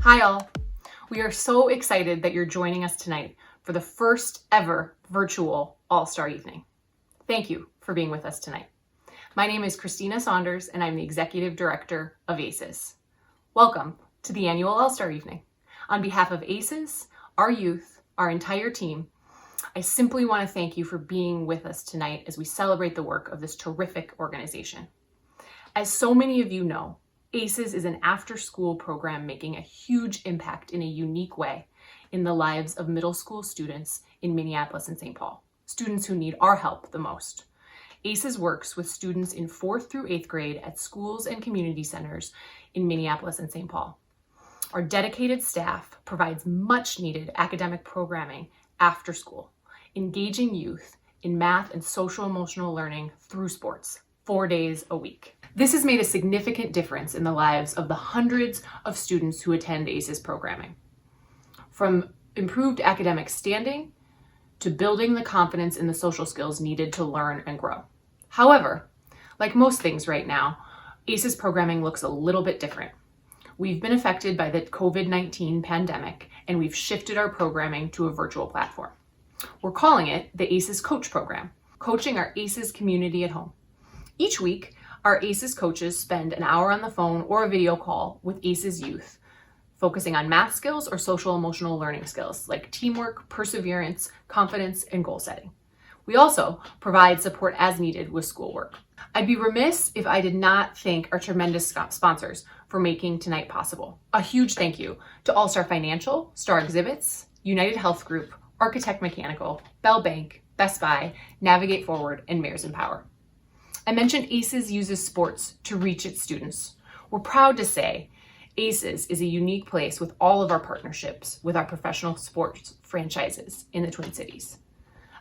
Hi all. We are so excited that you're joining us tonight for the first ever virtual All-Star Evening. Thank you for being with us tonight. My name is Christina Saunders and I'm the Executive Director of ACES. Welcome to the annual All-Star Evening. On behalf of ACES, our youth, our entire team, I simply want to thank you for being with us tonight as we celebrate the work of this terrific organization. As so many of you know, ACES is an after-school program making a huge impact in a unique way in the lives of middle school students in Minneapolis and St. Paul, students who need our help the most. ACES works with students in 4th through 8th grade at schools and community centers in Minneapolis and St. Paul. Our dedicated staff provides much needed academic programming after school, engaging youth in math and social emotional learning through sports, 4 days a week. This has made a significant difference in the lives of the hundreds of students who attend ACES programming. From improved academic standing to building the confidence and the social skills needed to learn and grow. However, like most things right now, ACES programming looks a little bit different. We've been affected by the COVID-19 pandemic and we've shifted our programming to a virtual platform. We're calling it the ACES Coach Program, coaching our ACES community at home. Each week, our ACES coaches spend an hour on the phone or a video call with ACES youth, focusing on math skills or social emotional learning skills like teamwork, perseverance, confidence, and goal setting. We also provide support as needed with schoolwork. I'd be remiss if I did not thank our tremendous sponsors for making tonight possible. A huge thank you to All-Star Financial, Star Exhibits, United Health Group, Architect Mechanical, Bell Bank, Best Buy, Navigate Forward, and Mayors Empower. I mentioned ACES uses sports to reach its students. We're proud to say ACES is a unique place with all of our partnerships with our professional sports franchises in the Twin Cities.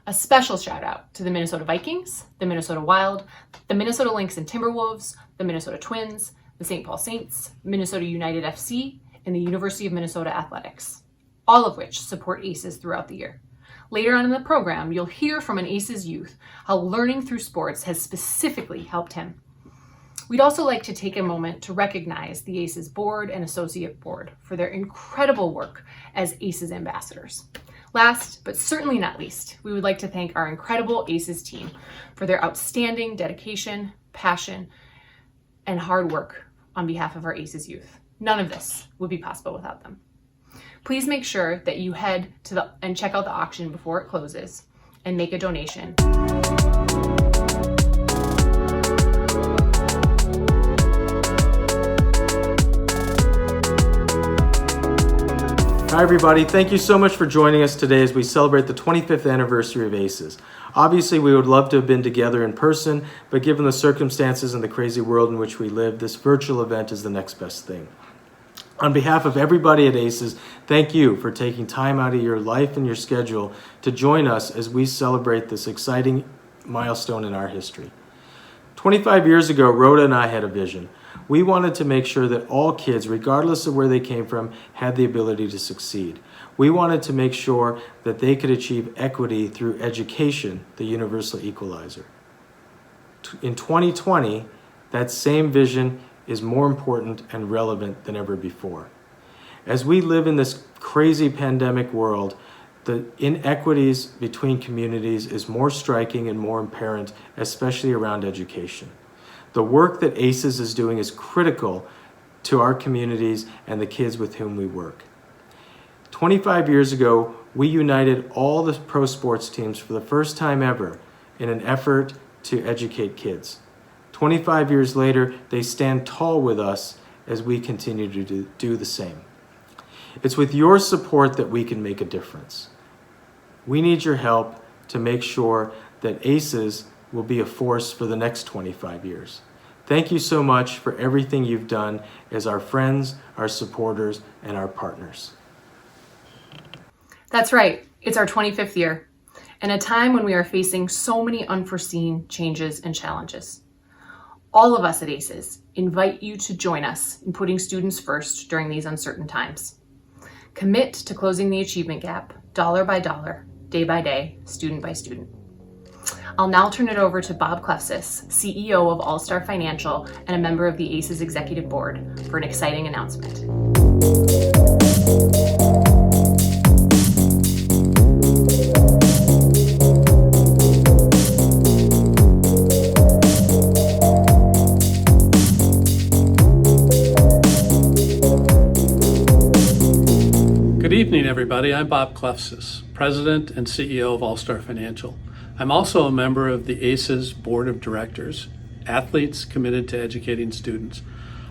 A special shout out to the Minnesota Vikings, the Minnesota Wild, the Minnesota Lynx and Timberwolves, the Minnesota Twins, the St. Paul Saints, Minnesota United FC, and the University of Minnesota Athletics, all of which support ACES throughout the year. Later on in the program, you'll hear from an ACES youth how learning through sports has specifically helped him. We'd also like to take a moment to recognize the ACES Board and Associate Board for their incredible work as ACES ambassadors. Last, but certainly not least, we would like to thank our incredible ACES team for their outstanding dedication, passion, and hard work on behalf of our ACES youth. None of this would be possible without them. Please make sure that you head to and check out the auction before it closes and make a donation. Hi everybody, thank you so much for joining us today as we celebrate the 25th anniversary of ACES. Obviously we would love to have been together in person, but given the circumstances and the crazy world in which we live, this virtual event is the next best thing. On behalf of everybody at ACES, thank you for taking time out of your life and your schedule to join us as we celebrate this exciting milestone in our history. 25 years ago, Rhoda and I had a vision. We wanted to make sure that all kids, regardless of where they came from, had the ability to succeed. We wanted to make sure that they could achieve equity through education, the universal equalizer. In 2020, that same vision is more important and relevant than ever before. As we live in this crazy pandemic world, the inequities between communities is more striking and more apparent, especially around education. The work that ACES is doing is critical to our communities and the kids with whom we work. 25 years ago, we united all the pro sports teams for the first time ever in an effort to educate kids. 25 years later, they stand tall with us as we continue to do the same. It's with your support that we can make a difference. We need your help to make sure that ACES will be a force for the next 25 years. Thank you so much for everything you've done as our friends, our supporters, and our partners. That's right, it's our 25th year, and a time when we are facing so many unforeseen changes and challenges. All of us at ACES invite you to join us in putting students first during these uncertain times. Commit to closing the achievement gap, dollar by dollar, day by day, student by student. I'll now turn it over to Bob Klefsis, CEO of All-Star Financial and a member of the ACES Executive Board, for an exciting announcement. evening, everybody. I'm Bob Klefsis, President and CEO of All Star Financial. I'm also a member of the ACES Board of Directors, athletes committed to educating students.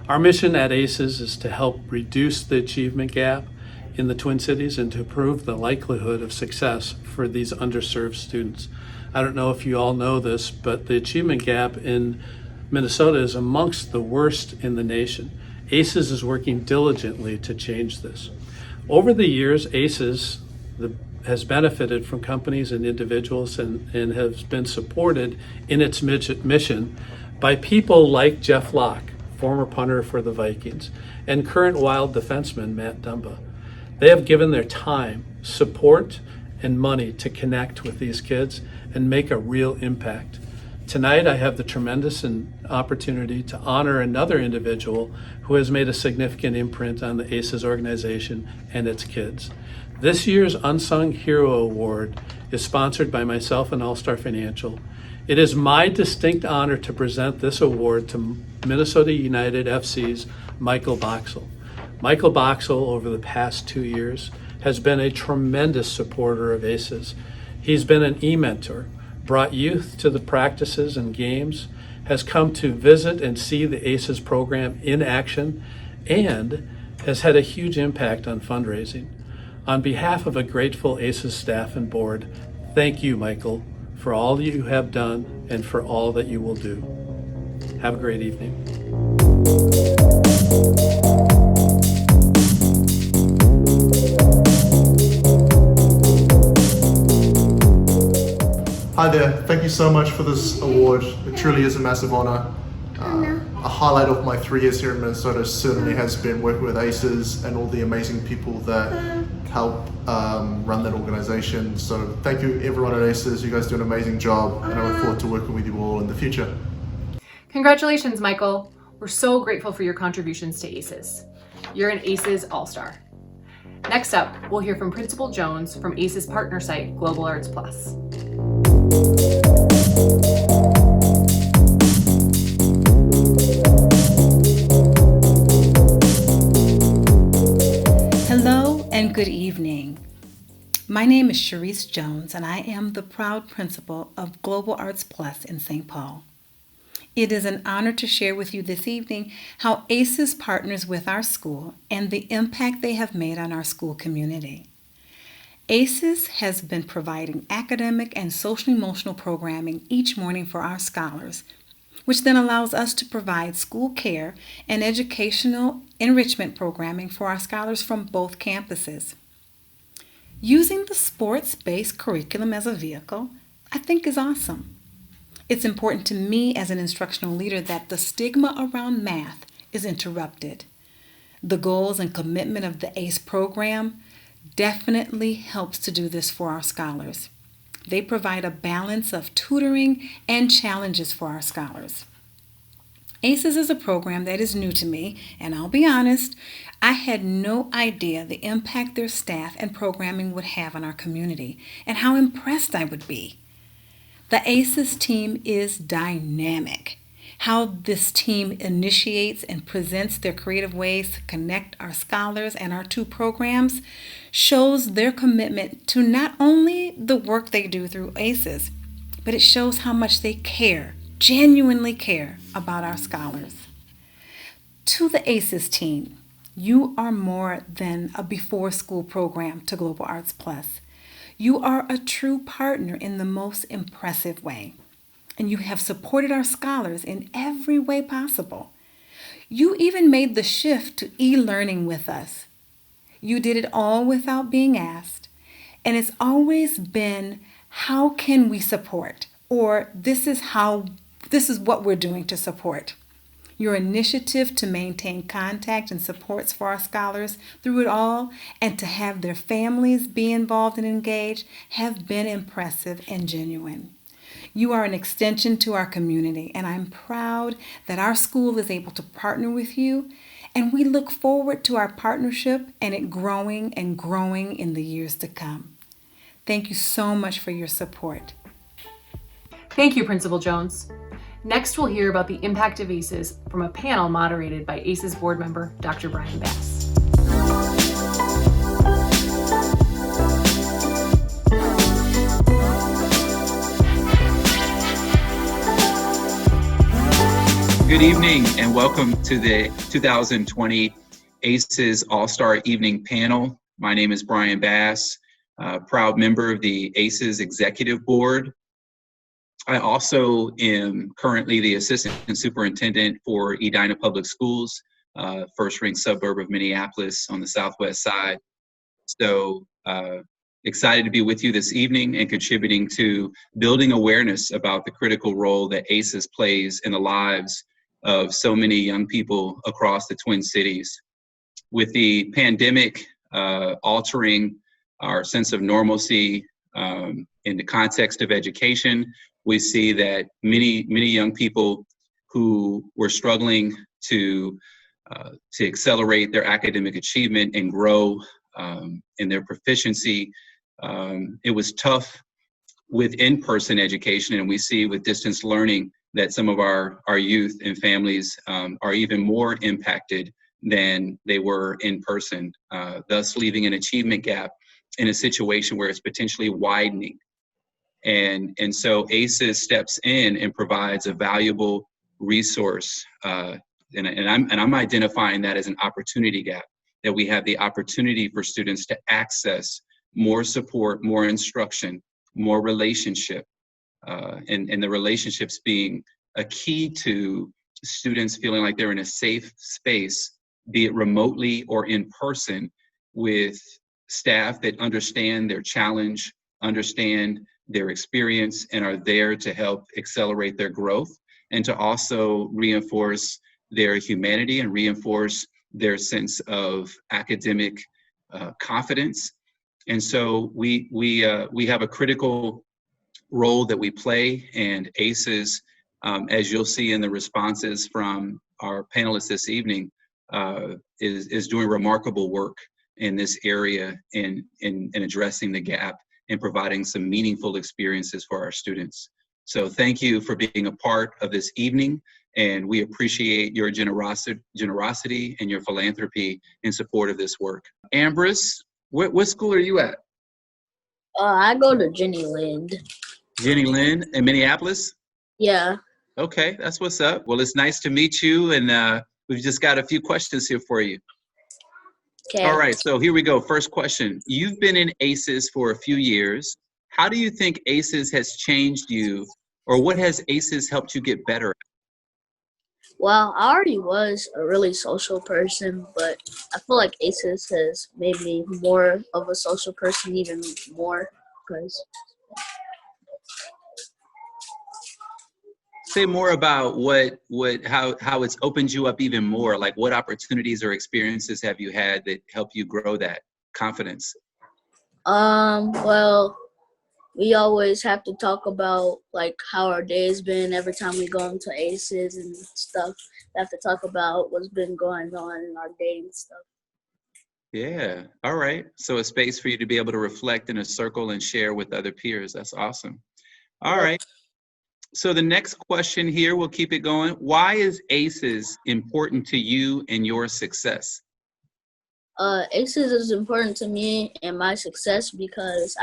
Our mission at ACES is to help reduce the achievement gap in the Twin Cities and to improve the likelihood of success for these underserved students. I don't know if you all know this, but the achievement gap in Minnesota is amongst the worst in the nation. ACES is working diligently to change this. Over the years, ACES has benefited from companies and individuals and has been supported in its mission by people like Jeff Locke, former punter for the Vikings, and current Wild defenseman Matt Dumba. They have given their time, support, and money to connect with these kids and make a real impact. Tonight, I have the tremendous opportunity to honor another individual who has made a significant imprint on the ACES organization and its kids. This year's Unsung Hero Award is sponsored by myself and All Star Financial. It is my distinct honor to present this award to Minnesota United FC's Michael Boxall. Michael Boxall, over the past 2 years, has been a tremendous supporter of ACES. He's been an e-mentor, brought youth to the practices and games, has come to visit and see the ACES program in action, and has had a huge impact on fundraising. On behalf of a grateful ACES staff and board, thank you, Michael, for all you have done and for all that you will do. Have a great evening. Hi there, thank you so much for this award. It truly is a massive honor. A highlight of my 3 years here in Minnesota certainly has been working with ACES and all the amazing people that help run that organization. So thank you everyone at ACES, you guys do an amazing job and I look forward to working with you all in the future. Congratulations, Michael. We're so grateful for your contributions to ACES. You're an ACES All-Star. Next up, we'll hear from Principal Jones from ACES partner site, Global Arts Plus. Hello and good evening. My name is Sharice Jones and I am the proud principal of Global Arts Plus in St. Paul. It is an honor to share with you this evening how ACES partners with our school and the impact they have made on our school community. ACES has been providing academic and social-emotional programming each morning for our scholars, which then allows us to provide school care and educational enrichment programming for our scholars from both campuses. Using the sports-based curriculum as a vehicle, I think is awesome. It's important to me as an instructional leader that the stigma around math is interrupted. The goals and commitment of the ACE program definitely helps to do this for our scholars. They provide a balance of tutoring and challenges for our scholars. ACES is a program that is new to me, and I'll be honest, I had no idea the impact their staff and programming would have on our community and how impressed I would be. The ACES team is dynamic. How this team initiates and presents their creative ways to connect our scholars and our two programs shows their commitment to not only the work they do through ACES, but it shows how much they care, genuinely care about our scholars. To the ACES team, you are more than a before-school program to Global Arts Plus. You are a true partner in the most impressive way, and you have supported our scholars in every way possible. You even made the shift to e-learning with us. You did it all without being asked, and it's always been, how can we support? Or this is what we're doing to support. Your initiative to maintain contact and supports for our scholars through it all and to have their families be involved and engaged have been impressive and genuine. You are an extension to our community, and I'm proud that our school is able to partner with you, and we look forward to our partnership and it growing and growing in the years to come. Thank you so much for your support. Thank you, Principal Jones. Next, we'll hear about the impact of ACES from a panel moderated by ACES board member, Dr. Brian Bass. Good evening and welcome to the 2020 ACES All-Star Evening Panel. My name is Brian Bass, proud member of the ACES Executive Board. I also am currently the Assistant Superintendent for Edina Public Schools, first-ring suburb of Minneapolis on the southwest side. So excited to be with you this evening and contributing to building awareness about the critical role that ACES plays in the lives of so many young people across the Twin Cities. With the pandemic altering our sense of normalcy in the context of education, we see that many young people who were struggling to accelerate their academic achievement and grow in their proficiency. It was tough with in-person education, and we see with distance learning that some of our youth and families are even more impacted than they were in person, thus leaving an achievement gap in a situation where it's potentially widening. And so ACES steps in and provides a valuable resource, and I'm identifying that as an opportunity gap, that we have the opportunity for students to access more support, more instruction, more relationship, and the relationships being a key to students feeling like they're in a safe space, be it remotely or in person, with staff that understand their challenge, understand their experience, and are there to help accelerate their growth, and to also reinforce their humanity and reinforce their sense of academic confidence. And so we have a critical role that we play, and ACES, as you'll see in the responses from our panelists this evening, is doing remarkable work in this area in addressing the gap and providing some meaningful experiences for our students. So thank you for being a part of this evening, and we appreciate your generosity and your philanthropy in support of this work. Ambrose, what school are you at? I go to Jenny Lind. Jenny Lind in Minneapolis? Yeah. Okay, that's what's up. Well, it's nice to meet you, and we've just got a few questions here for you. Okay. All right, so here we go. First question. You've been in ACES for a few years. How do you think ACES has changed you, or what has ACES helped you get better at? Well, I already was a really social person, but I feel like ACES has made me more of a social person, even more, because Say more about how it's opened you up even more. Like, what opportunities or experiences have you had that help you grow that confidence? well, we always have to talk about like how our day's been every time we go into ACES and stuff. We have to talk about what's been going on in our day and stuff. Yeah. All right. So a space for you to be able to reflect in a circle and share with other peers. That's awesome. All right. So the next question here, we'll keep it going. Why is ACES important to you and your success? ACES is important to me and my success because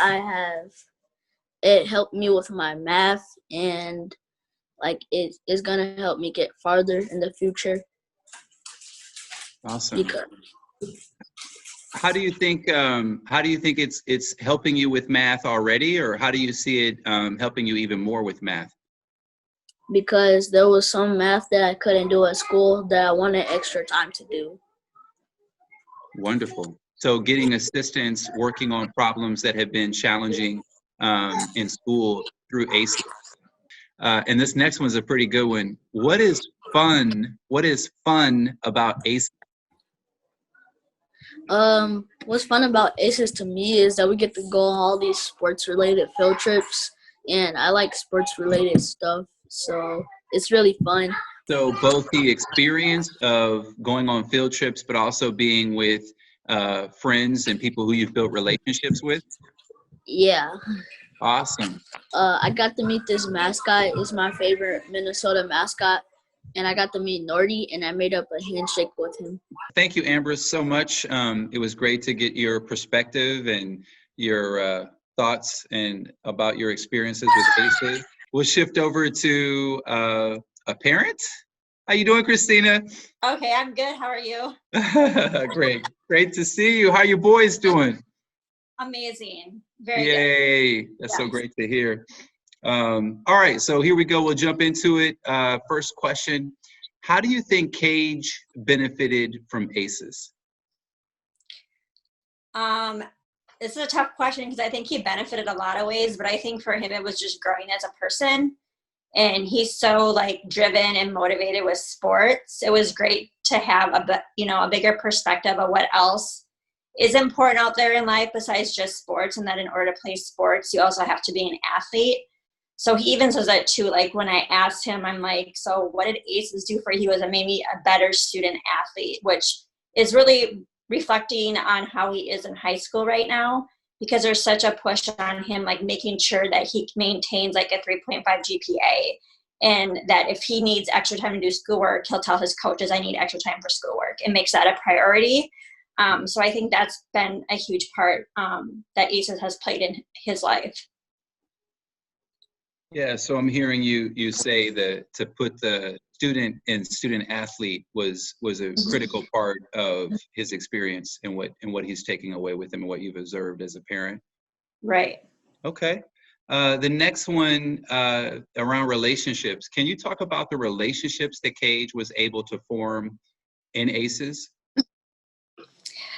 it helped me with my math, and like it is gonna help me get farther in the future. Awesome. Because How do you think it's helping you with math already, or how do you see it helping you even more with math? because there was some math that I couldn't do at school that I wanted extra time to do. Wonderful. So getting assistance, working on problems that have been challenging in school through ACES. And this next one's a pretty good one. What is fun about ACES? What's fun about ACES to me is that we get to go on all these sports related field trips, and I like sports related stuff, so it's really fun. So both the experience of going on field trips, but also being with friends and people who you've built relationships with. Yeah. Awesome. I got to meet this mascot. It's my favorite Minnesota mascot. And I got to meet Nordy, and I made up a handshake with him. Thank you, Ambrose, so much. It was great to get your perspective and your thoughts and about your experiences with ACES. We'll shift over to a parent. How you doing, Christina? Okay, I'm good. How are you? Great to see you. How your boys doing? Amazing. Very good. Yay, that's so Yes. great to hear. All right, so here we go. We'll jump into it. First question, how do you think Cage benefited from ACEs? This is a tough question because I think he benefited a lot of ways, but I think for him it was just growing as a person. And he's so like driven and motivated with sports. It was great to have a bigger perspective of what else is important out there in life besides just sports, and that in order to play sports, you also have to be an athlete. So he even says that too. Like when I asked him, I'm like, so what did ACES do for you? He was maybe a better student athlete, which is really reflecting on how he is in high school right now, because there's such a push on him, like making sure that he maintains like a 3.5 GPA. And that if he needs extra time to do schoolwork, he'll tell his coaches, I need extra time for schoolwork, and makes that a priority. So I think that's been a huge part that ACES has played in his life. Yeah, so I'm hearing you say that to put the student and student athlete was a critical part of his experience and what he's taking away with him and what you've observed as a parent. Right. Okay. The next one around relationships. Can you talk about the relationships that Cage was able to form in ACES?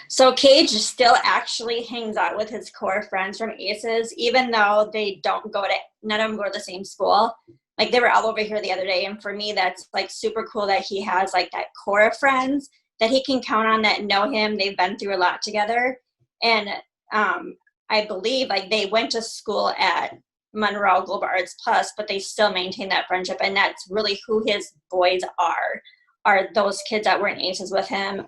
So Cage still actually hangs out with his core friends from ACES, even though none of them go to the same school. Like they were all over here the other day. And for me, that's like super cool that he has like that core of friends that he can count on, that know him. They've been through a lot together. And I believe like they went to school at Monroe Global Arts Plus, but they still maintain that friendship. And that's really who his boys are those kids that were in ACES with him.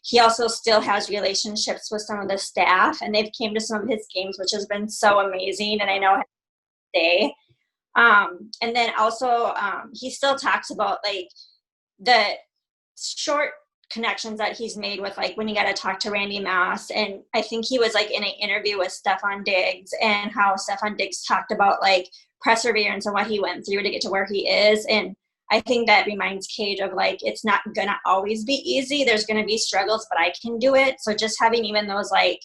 He also still has relationships with some of the staff, and they've came to some of his games, which has been so amazing. And I know they, and then also he still talks about like the short connections that he's made with, like when he got to talk to Randy Moss. And I think he was like in an interview with Stefan Diggs, and how Stefan Diggs talked about like perseverance and what he went through to get to where he is. And I think that reminds Cage of like, it's not gonna always be easy. There's gonna be struggles, but I can do it. So just having even those like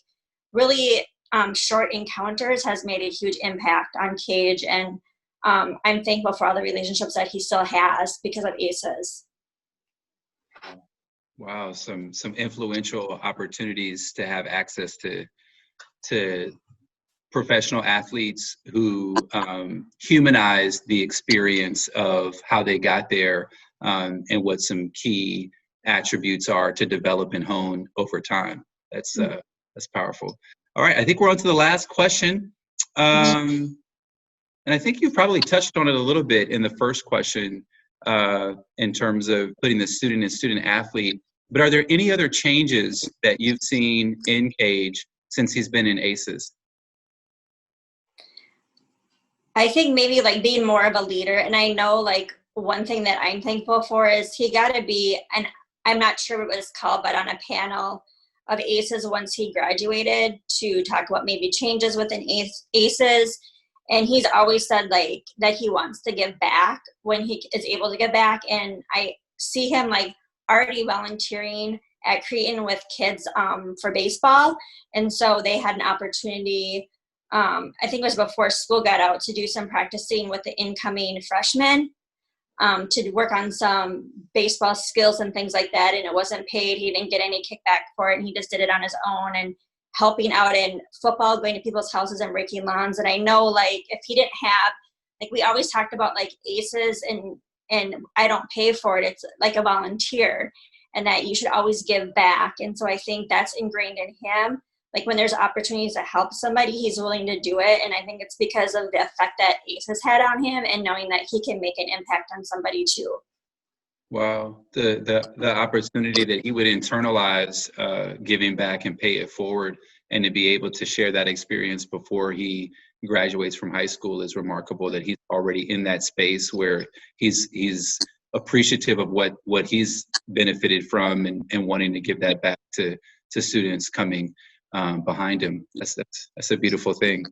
really short encounters has made a huge impact on Cage. And I'm thankful for all the relationships that he still has because of ACES. Wow, some influential opportunities to have access to professional athletes who humanize the experience of how they got there, and what some key attributes are to develop and hone over time. That's powerful. All right, I think we're on to the last question. And I think you probably touched on it a little bit in the first question, in terms of putting the student and student athlete. But are there any other changes that you've seen in Cage since he's been in ACES? I think maybe like being more of a leader. And I know like one thing that I'm thankful for is he got to be, and I'm not sure what it's called, but on a panel of ACES once he graduated to talk about maybe changes within ACES. And he's always said like that he wants to give back when he is able to give back. And I see him like already volunteering at Cretin with kids for baseball. And so they had an opportunity, I think it was before school got out, to do some practicing with the incoming freshmen, to work on some baseball skills and things like that. And it wasn't paid. He didn't get any kickback for it. And he just did it on his own, and helping out in football, going to people's houses and breaking lawns. And I know like if he didn't have, like we always talked about like ACES and I don't pay for it. It's like a volunteer, and that you should always give back. And so I think that's ingrained in him. Like when there's opportunities to help somebody, he's willing to do it. And I think it's because of the effect that ACES had on him, and knowing that he can make an impact on somebody too. Wow, the opportunity that he would internalize giving back and pay it forward, and to be able to share that experience before he graduates from high school is remarkable. That he's already in that space where he's appreciative of what he's benefited from, and wanting to give that back to students coming behind him. That's a beautiful thing.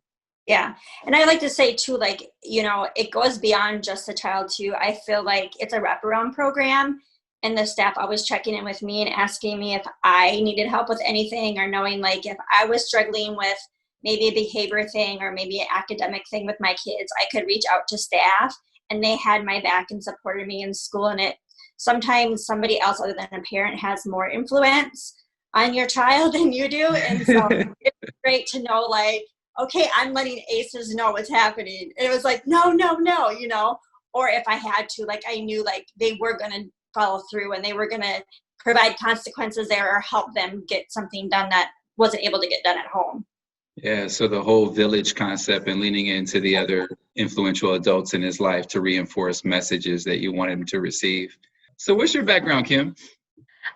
Yeah. And I like to say too, like, it goes beyond just the child too. I feel like it's a wraparound program, and the staff always checking in with me and asking me if I needed help with anything, or knowing like if I was struggling with maybe a behavior thing or maybe an academic thing with my kids, I could reach out to staff, and they had my back and supported me in school. And sometimes somebody else other than a parent has more influence on your child than you do. And so it's great to know, like, okay, I'm letting ACES know what's happening. And it was like, no, or if I had to, like, I knew like they were going to follow through and they were going to provide consequences there or help them get something done that wasn't able to get done at home. Yeah, so the whole village concept and leaning into the other influential adults in his life to reinforce messages that you want him to receive. So what's your background, Kim?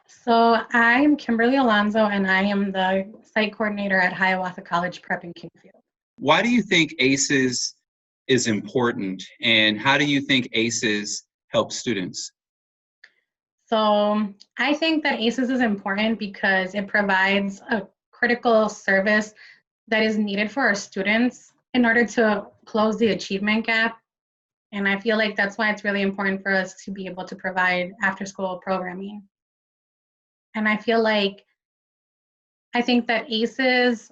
So I'm Kimberly Alonzo, and I am the site coordinator at Hiawatha College Prep in Kingfield. Why do you think ACES is important, and how do you think ACES helps students? So I think that ACES is important because it provides a critical service that is needed for our students in order to close the achievement gap. And I feel like that's why it's really important for us to be able to provide after-school programming. And I think that ACES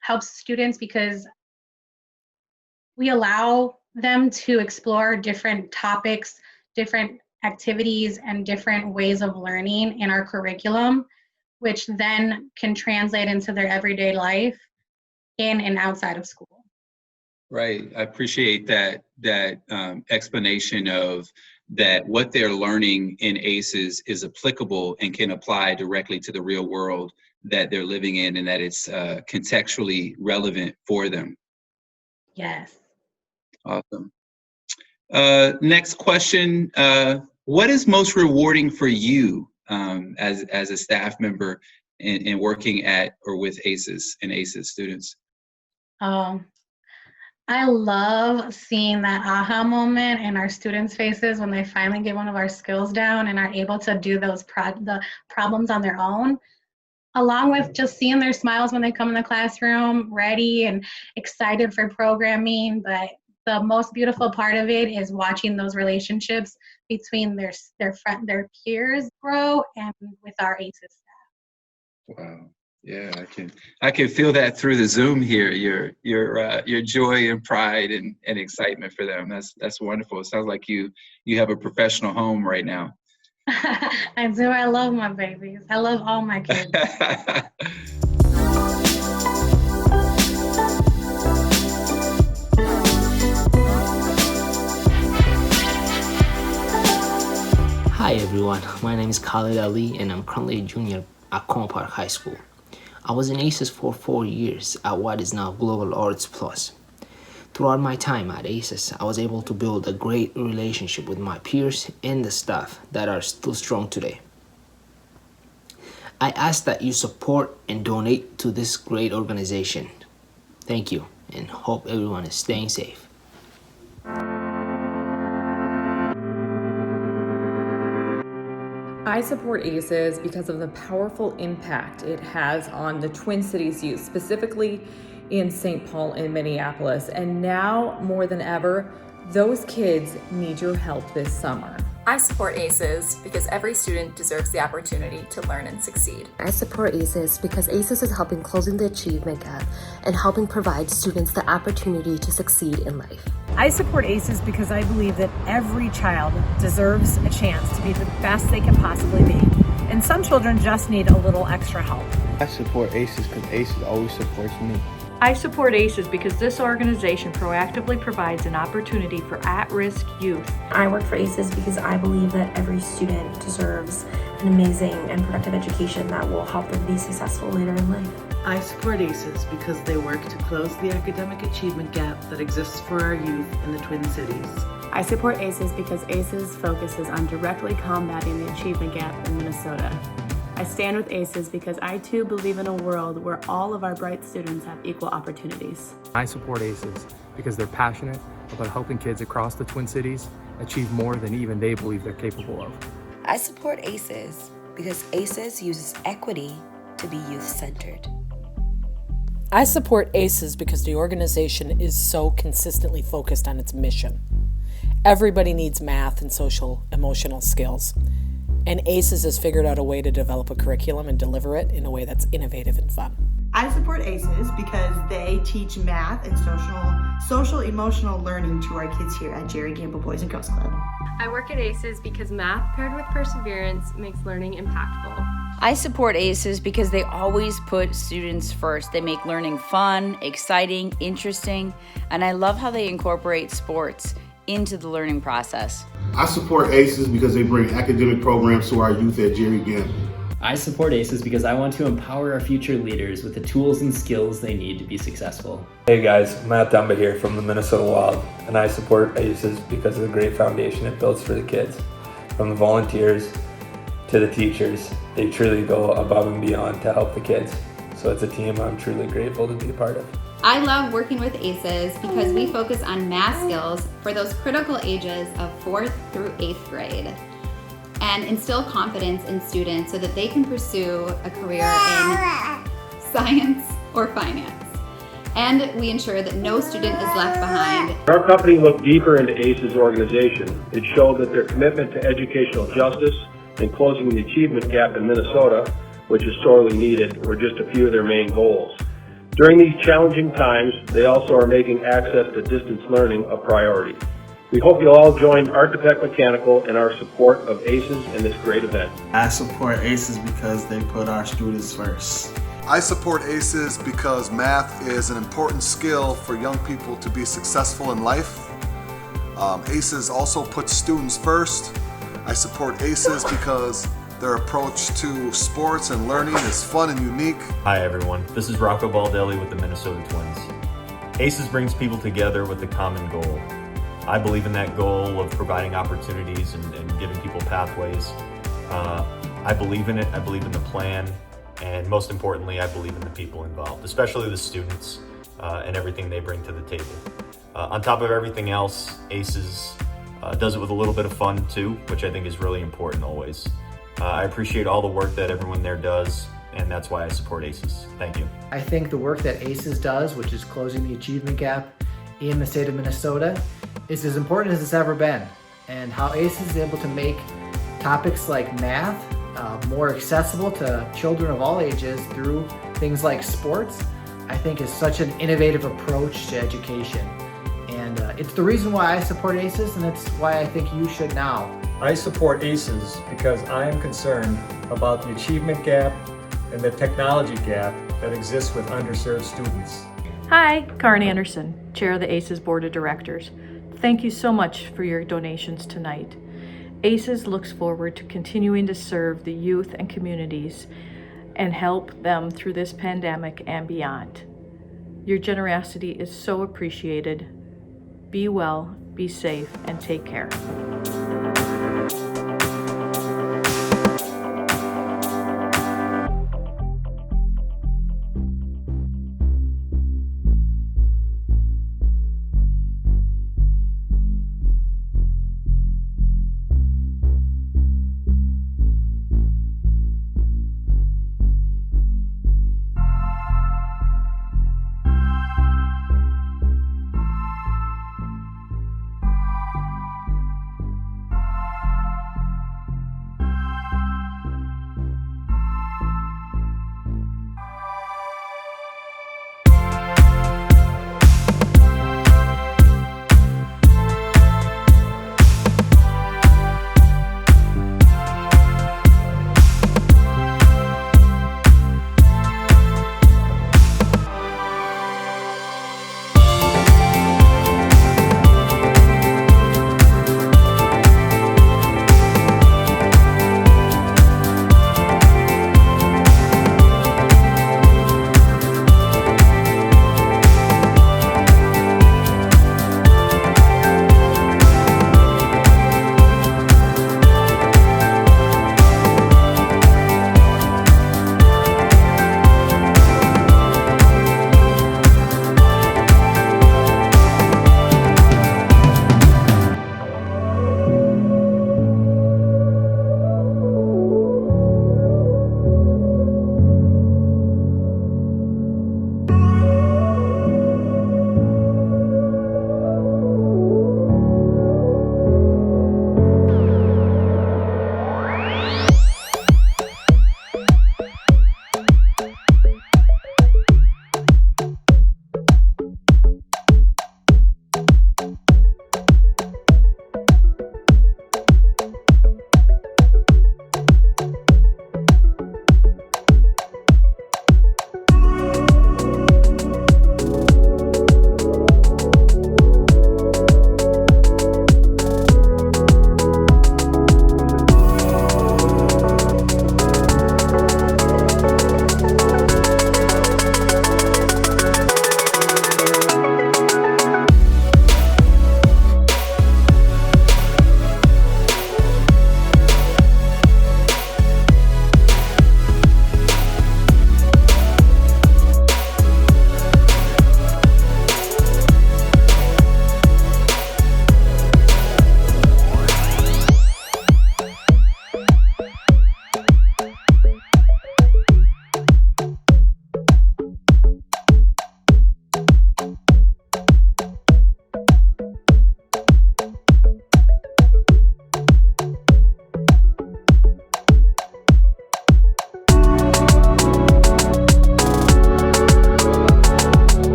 helps students because we allow them to explore different topics, different activities, and different ways of learning in our curriculum, which then can translate into their everyday life in and outside of school. Right. I appreciate that explanation of that what they're learning in ACES is applicable and can apply directly to the real world that they're living in, and that it's contextually relevant for them. Yes. Awesome. Next question. What is most rewarding for you as a staff member in working at or with ACES and ACES students? I love seeing that aha moment in our students' faces when they finally get one of our skills down and are able to do those the problems on their own, along with just seeing their smiles when they come in the classroom, ready and excited for programming. But the most beautiful part of it is watching those relationships between their peers grow and with our ACES staff. Wow. Yeah, I can feel that through the Zoom here. Your joy and pride and excitement for them. That's wonderful. It sounds like you have a professional home right now. I do. I love my babies. I love all my kids. Hi everyone, my name is Khalid Ali and I'm currently a junior at Corn Park High School. I was in ACES for 4 years at what is now Global Arts Plus. Throughout my time at ACES, I was able to build a great relationship with my peers and the staff that are still strong today. I ask that you support and donate to this great organization. Thank you and hope everyone is staying safe. I support ACES because of the powerful impact it has on the Twin Cities youth, specifically in St. Paul and Minneapolis. And now more than ever, those kids need your help this summer. I support ACES because every student deserves the opportunity to learn and succeed. I support ACES because ACES is helping closing the achievement gap and helping provide students the opportunity to succeed in life. I support ACES because I believe that every child deserves a chance to be the best they can possibly be. And some children just need a little extra help. I support ACES because ACES always supports me. I support ACES because this organization proactively provides an opportunity for at-risk youth. I work for ACES because I believe that every student deserves an amazing and productive education that will help them be successful later in life. I support ACES because they work to close the academic achievement gap that exists for our youth in the Twin Cities. I support ACES because ACES focuses on directly combating the achievement gap in Minnesota. I stand with ACES because I too believe in a world where all of our bright students have equal opportunities. I support ACES because they're passionate about helping kids across the Twin Cities achieve more than even they believe they're capable of. I support ACES because ACES uses equity to be youth-centered. I support ACES because the organization is so consistently focused on its mission. Everybody needs math and social emotional skills, and ACES has figured out a way to develop a curriculum and deliver it in a way that's innovative and fun. I support ACES because they teach math and social emotional learning to our kids here at Jerry Gamble Boys and Girls Club. I work at ACES because math paired with perseverance makes learning impactful. I support ACES because they always put students first. They make learning fun, exciting, interesting, and I love how they incorporate sports into the learning process. I support ACES because they bring academic programs to our youth at Jerry Gamble. I support ACES because I want to empower our future leaders with the tools and skills they need to be successful. Hey guys, Matt Dumba here from the Minnesota Wild, and I support ACES because of the great foundation it builds for the kids. From the volunteers to the teachers, they truly go above and beyond to help the kids. So it's a team I'm truly grateful to be a part of. I love working with ACES because we focus on math skills for those critical ages of 4th through 8th grade and instill confidence in students so that they can pursue a career in science or finance. And we ensure that no student is left behind. Our company looked deeper into ACES organization. It showed that their commitment to educational justice and closing the achievement gap in Minnesota, which is sorely needed, were just a few of their main goals. During these challenging times, they also are making access to distance learning a priority. We hope you'll all join Architect Mechanical in our support of ACES in this great event. I support ACES because they put our students first. I support ACES because math is an important skill for young people to be successful in life. ACES also puts students first. I support ACES because their approach to sports and learning is fun and unique. Hi everyone, this is Rocco Baldelli with the Minnesota Twins. ACES brings people together with a common goal. I believe in that goal of providing opportunities and giving people pathways. I believe in it, I believe in the plan, and most importantly, I believe in the people involved, especially the students and everything they bring to the table. On top of everything else, ACES does it with a little bit of fun too, which I think is really important always. I appreciate all the work that everyone there does, and that's why I support ACES. Thank you. I think the work that ACES does, which is closing the achievement gap in the state of Minnesota, is as important as it's ever been. And how ACES is able to make topics like math more accessible to children of all ages through things like sports, I think is such an innovative approach to education. And it's the reason why I support ACES, and it's why I think you should now. I support ACES because I am concerned about the achievement gap and the technology gap that exists with underserved students. Hi, Karen Anderson, Chair of the ACES Board of Directors. Thank you so much for your donations tonight. ACES looks forward to continuing to serve the youth and communities and help them through this pandemic and beyond. Your generosity is so appreciated. Be well, be safe, and take care.